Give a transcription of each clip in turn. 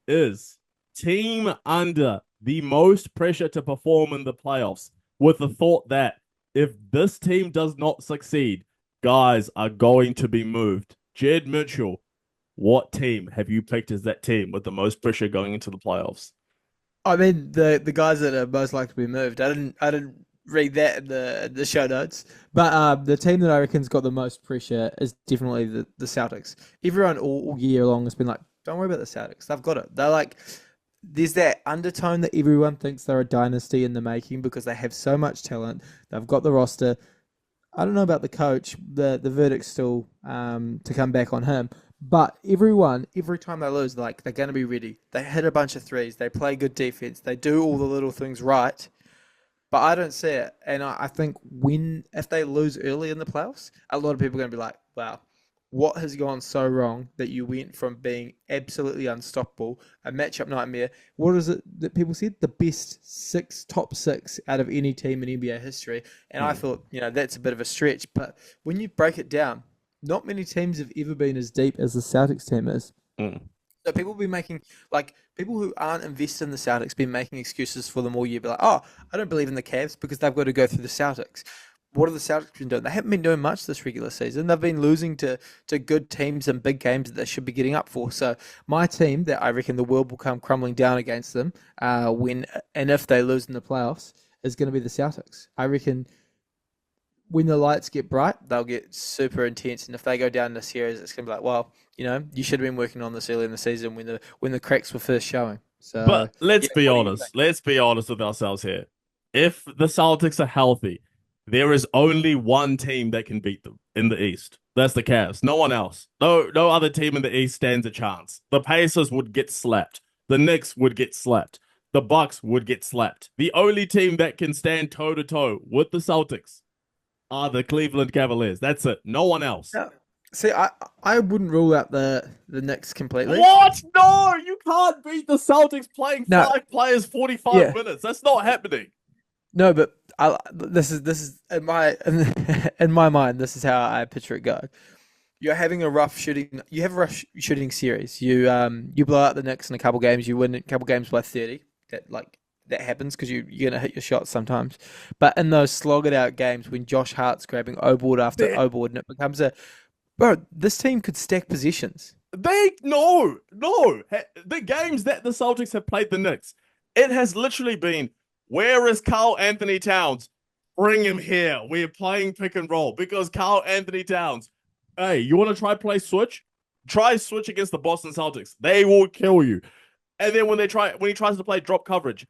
is team under the most pressure to perform in the playoffs, with the thought that if this team does not succeed, guys are going to be moved. Jed Mitchell, what team have you picked as that team with the most pressure going into the playoffs? I mean, the guys that are most likely to be moved. I didn't read that in the show notes, but the team that I reckon's got the most pressure is definitely the Celtics. Everyone all year long has been like, "Don't worry about the Celtics. They've got it." They're like, there's that undertone that everyone thinks they're a dynasty in the making because they have so much talent. They've got the roster. I don't know about the coach. The verdict's still to come back on him. But everyone, every time they lose, like they're going to be ready. They hit a bunch of threes. They play good defense. They do all the little things right. But I don't see it, and I think if they lose early in the playoffs, a lot of people are going to be like, "Wow, what has gone so wrong that you went from being absolutely unstoppable, a matchup nightmare? What is it that people said? The best top six out of any team in NBA history." And I Mm, thought, that's a bit of a stretch, but when you break it down, not many teams have ever been as deep as the Celtics team is. mm. So people be making people who aren't invested in the Celtics been making excuses for them all year. Be like, oh, I don't believe in the Cavs because they've got to go through the Celtics. What have the Celtics been doing? They haven't been doing much this regular season. They've been losing to good teams and big games that they should be getting up for. So my team, that I reckon the world will come crumbling down against them when and if they lose in the playoffs, is going to be the Celtics. I reckon when the lights get bright, they'll get super intense. And if they go down in the series, it's gonna be like, well, you should have been working on this early in the season when the cracks were first showing. But So let's yeah, be what do you honest. think? Let's be honest with ourselves here. If the Celtics are healthy, there is only one team that can beat them in the East. That's the Cavs. No one else. No other team in the East stands a chance. The Pacers would get slapped. The Knicks would get slapped. The Bucks would get slapped. The only team that can stand toe to toe with the Celtics are the Cleveland Cavaliers. That's it. No one else. Yeah. See, I wouldn't rule out the Knicks completely. What? No, you can't beat the Celtics playing No, five players 45 yeah, minutes. That's not happening. no, but this is in my in my mind. This is how I picture it go. You're having a rough shooting. You have a rough shooting series. You blow out the Knicks in a couple games. You win a couple games by 30. That happens because you're gonna hit your shots sometimes. But in those slog it out games when Josh Hart's grabbing O board after They, O board and it becomes a bro, this team could stack positions. no. The games that the Celtics have played the Knicks, it has literally been, where is Carl Anthony Towns? Bring him here. We're playing pick and roll because Carl Anthony Towns, hey, you want to try play switch? Try switch against the Boston Celtics. They will kill you. And then when he tries to play drop coverage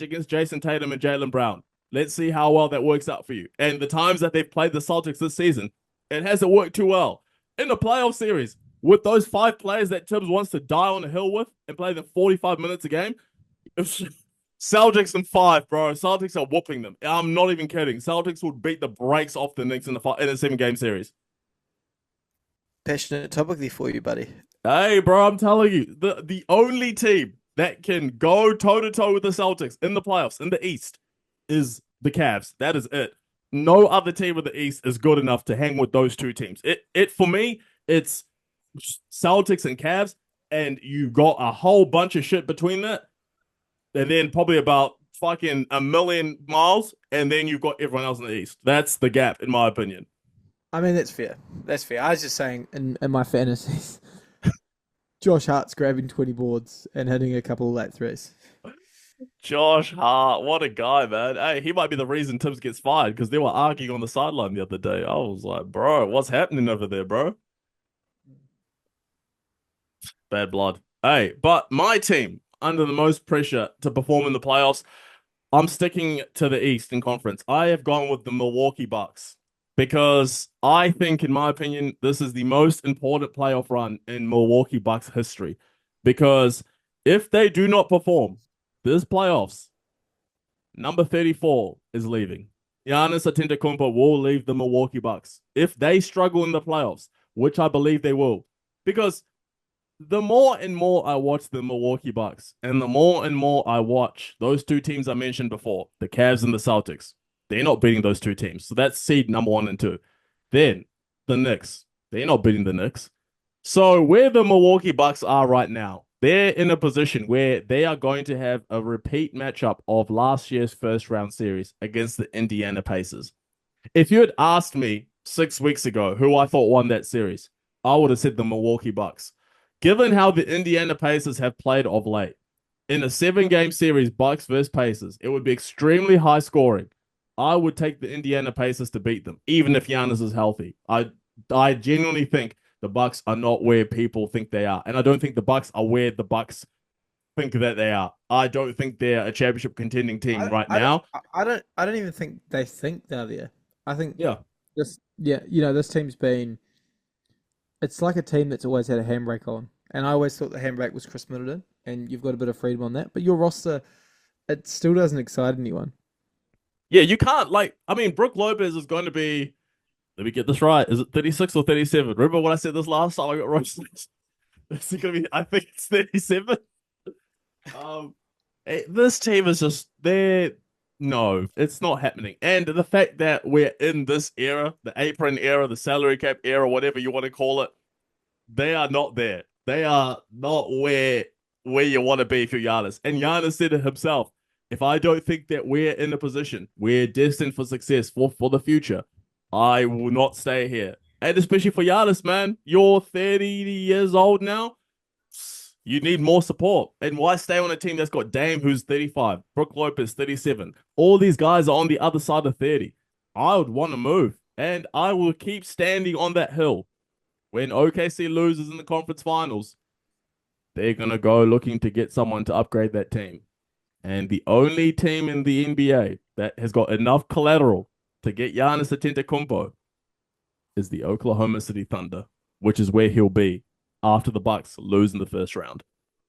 against Jason Tatum and Jaylen Brown. Let's see how well that works out for you. And the times that they've played the Celtics this season, it hasn't worked too well. In the playoff series, with those five players that Tibbs wants to die on the hill with and play them 45 minutes a game, Celtics in five, bro. Celtics are whooping them. I'm not even kidding. Celtics would beat the brakes off the Knicks in the 7 game series. Passionate topic there for you, buddy. Hey, bro, I'm telling you, the only team that can go toe to toe with the Celtics in the playoffs in the East is the Cavs. That is it. No other team in the East is good enough to hang with those two teams. It for me, it's Celtics and Cavs, and you got a whole bunch of shit between that, and then probably about fucking a million miles, and then you've got everyone else in the East. That's the gap, in my opinion. I mean that's fair. That's fair. I was just saying in my fantasies, Josh Hart's grabbing 20 boards and hitting a couple of late threes. Josh Hart, what a guy, man. Hey, he might be the reason Tibbs gets fired because they were arguing on the sideline the other day. I was like, bro, what's happening over there, bro? Bad blood. Hey, but my team, under the most pressure to perform in the playoffs, I'm sticking to the Eastern Conference. I have gone with the Milwaukee Bucks because I think, in my opinion, this is the most important playoff run in Milwaukee Bucks history. Because if they do not perform this playoffs, number 34 is leaving. Giannis Antetokounmpo will leave the Milwaukee Bucks if they struggle in the playoffs, which I believe they will. Because the more and more I watch the Milwaukee Bucks, and the more and more I watch those two teams I mentioned before, the Cavs and the Celtics, they're not beating those two teams. So that's seed number 1 and 2. Then the Knicks, they're not beating the Knicks. So where the Milwaukee Bucks are right now, they're in a position where they are going to have a repeat matchup of last year's first round series against the Indiana Pacers. If you had asked me 6 weeks ago who I thought won that series, I would have said the Milwaukee Bucks. Given how the Indiana Pacers have played of late, in a 7 game series, Bucks versus Pacers, it would be extremely high scoring. I would take the Indiana Pacers to beat them, even if Giannis is healthy. I genuinely think the Bucks are not where people think they are, and I don't think the Bucks are where the Bucks think that they are. I don't think they're a championship contending team right now. I don't even think they think they're there. I think Yeah, yeah, this team's been. It's like a team that's always had a handbrake on, and I always thought the handbrake was Chris Middleton, and you've got a bit of freedom on that. But your roster, it still doesn't excite anyone. yeah, you can't I mean, Brook Lopez is going to be. Let me get this right. Is it 36 or 37? Remember when I said this last time I got roasted? It's going to be. I think it's 37. Um, this team is just there. No, it's not happening. And the fact that we're in this era, the apron era, the salary cap era, whatever you want to call it, they are not there. They are not where you want to be if you're Giannis. And Giannis said it himself. If I don't think that we're in a position, we're destined for success for the future, I will not stay here. And especially for Giannis, man, you're 30 years old now. You need more support. And why stay on a team that's got Dame, who's 35, Brook Lopez, 37? All these guys are on the other side of 30. I would want to move. And I will keep standing on that hill. When OKC loses in the conference finals, they're going to go looking to get someone to upgrade that team. And the only team in the NBA that has got enough collateral to get Giannis Antetokounmpo is the Oklahoma City Thunder, which is where he'll be after the Bucks lose in the first round.